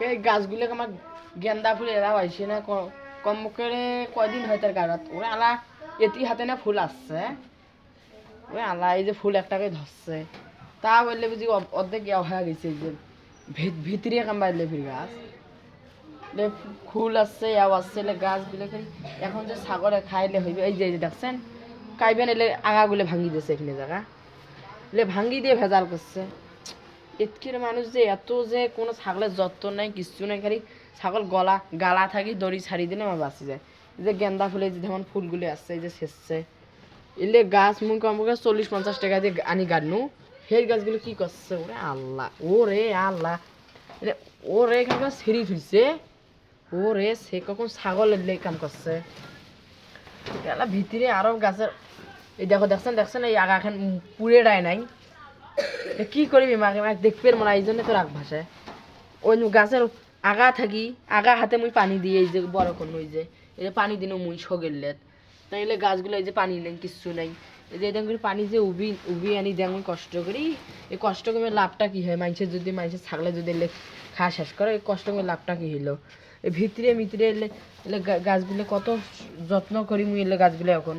এই গাছগুলো আমার গেন্দা ফুল এরা হয়েছে না কম করে কয়দিন হয় তার গাড়াত ওরা আলা এটি হাতে না ফুল আসছে ওই আলা এই যে ফুল একটাকে ধরছে তা বললে বুঝি অর্ধেক ইয়া হয়ে গেছে এই যে ভিতরে কামবাইলে ফির গাছ ফুল আসছে ইয়াও আসছে গাছগুলো এখন যে সাগরে খাইলে হইবে এই যে দেখছেন কাইবেন এলে আগাগুলো ভাঙি দিয়েছে এখানে জায়গা ভাঙ্গি দিয়ে ভেজাল করছে এতকির মানুষ যে এত যে কোনো ছাগলের যত্ন নাই কিছু নাই খালি ছাগল গালা থাকি দড়ি ছাড়ি দিলে আমার বাঁচি যায় এই যে গেন্দা ফুলে যে যেমন ফুলগুলি আসছে এই যে শেষছে এলে গাছ মুখ কম করে 40-50 টাকা দিয়ে আনি গাড়নু সেই গাছগুলো কি করছে ওরে আল্লাহ আল্লাহ ওরে এখানকার ছিঁড়ি ফিরছে ওরে সে কখন ছাগল এলে কাম করছে এলা ভিতরে আরো গাছের এই দেখছেন এই আগা খান পুড়ে ডায় নাই কি করবি মাকে মাকে দেখবে মনে এই জন্য তো রাগ ভাষায় ওই গাছের আগা থাকি আগা হাতে মুই পানি দিয়ে এই যে বড় কোন ওই যে এই যে পানি দিন মুই সগেললেত তাইলে গাছগুলো এই যে পানি নেই কিচ্ছু নাই এই যে এরকম করে পানি যে উবি আনি যেমন কষ্ট করি এই কষ্ট করে লাভটা কি হয় মানুষের ছাগলে যদি এলে খাওয়া শেষ করে এই কষ্ট করে লাভটা কি হইলো এই ভিতরে এলে গাছগুলো কত যত্ন করি মুই এলে গাছগুলো এখন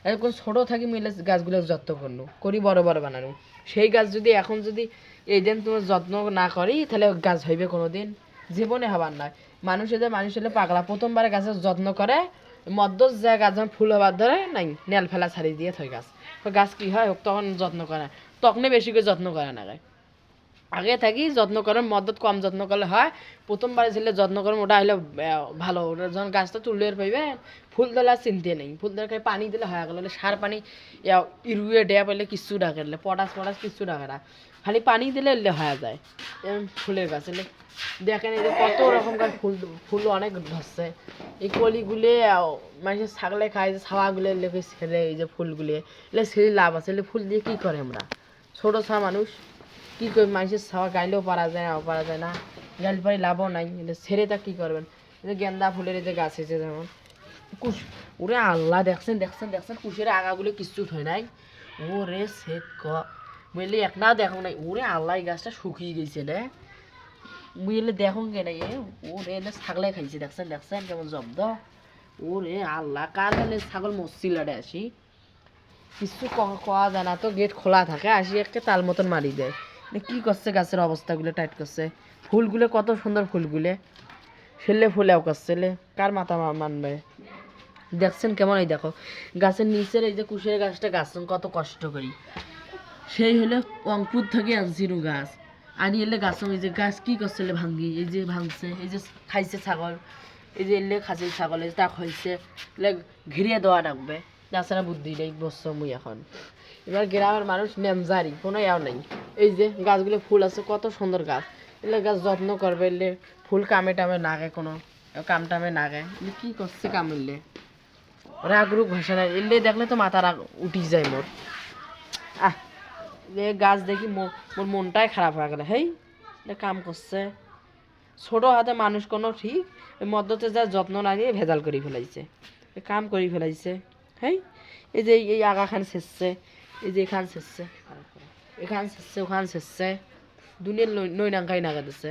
এখন ছোটো থাকি মুই এলে গাছগুলো যত্ন করি বড় বড় বানানো সেই গাছ যদি এখন যদি এই দিন তোমার যত্ন না করি তাহলে গাছ হইবে কোনো দিন জীবনে হবার নয় মানুষ এলে পাগলা প্রথমবারে গাছের যত্ন করে মধ্য যে গাছ যখন ফুল হবার ধরে নাই নেল ফেলা ছাড়ি দিয়ে থই গাছ কি হয় তখন যত্ন করে তখনই বেশি করে যত্ন করে না আগে থাকি যত্ন করার মদ্দত কম যত্ন করলে হয় প্রথমবারে ছেলে যত্ন করেন ওটা হলে ভালো ওটা যখন গাছটা তুললে পাইবে ফুল তোলা চিনতে নেই ফুল তোলা পানি দিলে হয়ে গেল সার পানি ইরুয়ে ডেয়া পাইলে কিচ্ছু ডাকে পটাশ কিচ্ছু ডাকে না খালি পানি দিলে এলে হয়ে যায় ফুলের গাছ এলে দেখেন এই যে কত রকম গাছ ফুল অনেক ধরছে এই কলিগুলো মানুষের ছাগলে খায় যে ছাওয়াগুলো লেগে ছেলে এই যে ফুলগুলো এলে ছেলে লাভ আছে এলে ফুল দিয়ে কী করে আমরা ছোটো ছা মানুষ কি করে মানুষের ছাওয়া গাইলেও পারা যায় না গাইলে পারি লাভও নাই ছেড়ে তা কী করবেন এই যে গেন্দা ফুলের এই যে গাছ এসে যেমন ওরে আল্লাহ দেখছেন কুশের আগাগুলো কিচ্ছু থই নাই ওরে সে বুঝলি এক না দেখো নাই ওরে আল্লাহ এই গাছটা শুকিয়ে গেছে রে বুঝলে দেখুন কে নাই ওরে এলে ছাগলে খাইছে দেখছেন কেমন জব্দ ওরে আল্লাহ কার হলে ছাগল মসজিলাটে আসি কিছু কোয়া যায় না তো গেট খোলা থাকে আসি একটা তাল মতন মারি দেয় কি করছে গাছের অবস্থাগুলো টাইট করছে ফুলগুলো কত সুন্দর ফুলগুলো ফুলেও করছে কার মাথা মানবে দেখছেন কেমন এই দেখো গাছের নিচের এই যে কুশের গাছটা গাছ কত কষ্ট করি সেই হলে অঙ্কুর থেকে আনছিল গাছ আনি এলে গাছ এই যে গাছ কি করছে ভাঙ্গি এই যে ভাঙছে এই যে খাইছে ছাগল এই যে এলে খাইছে ছাগল তা খাইছে ঘিরিয়ে দেওয়া রাখবে তাছাড়া বুদ্ধি নেই বসছো মুই এখন এবার গ্রামের মানুষ নেমজারি কোনো ইয়াও নেই এই যে গাছগুলো ফুল আছে কত সুন্দর গাছ এলে গাছ যত্ন করবে এলে ফুল কামে টামে নাগে কোনো কাম টামে নাগে কি করছে কামড়লে রাগরুক ভাষা নাই এলে দেখলে তো মাথা রাগ উঠি যায় মোর গাছ দেখি মোর মনটাই খারাপ হয়ে গেল হেই কাম করছে ছোট হাতে মানুষ কোনো ঠিক মধ্যতে যা যত্ন না নিয়ে ভেজাল করে ফেলাইছে কাম করে ফেলাইছে হেই এই যে এই আগাখান শেষছে এই যে এখান শেষছে ওখান শেষছে দুনিয়ার নৈনাঙ্কাই নাগা দিচ্ছে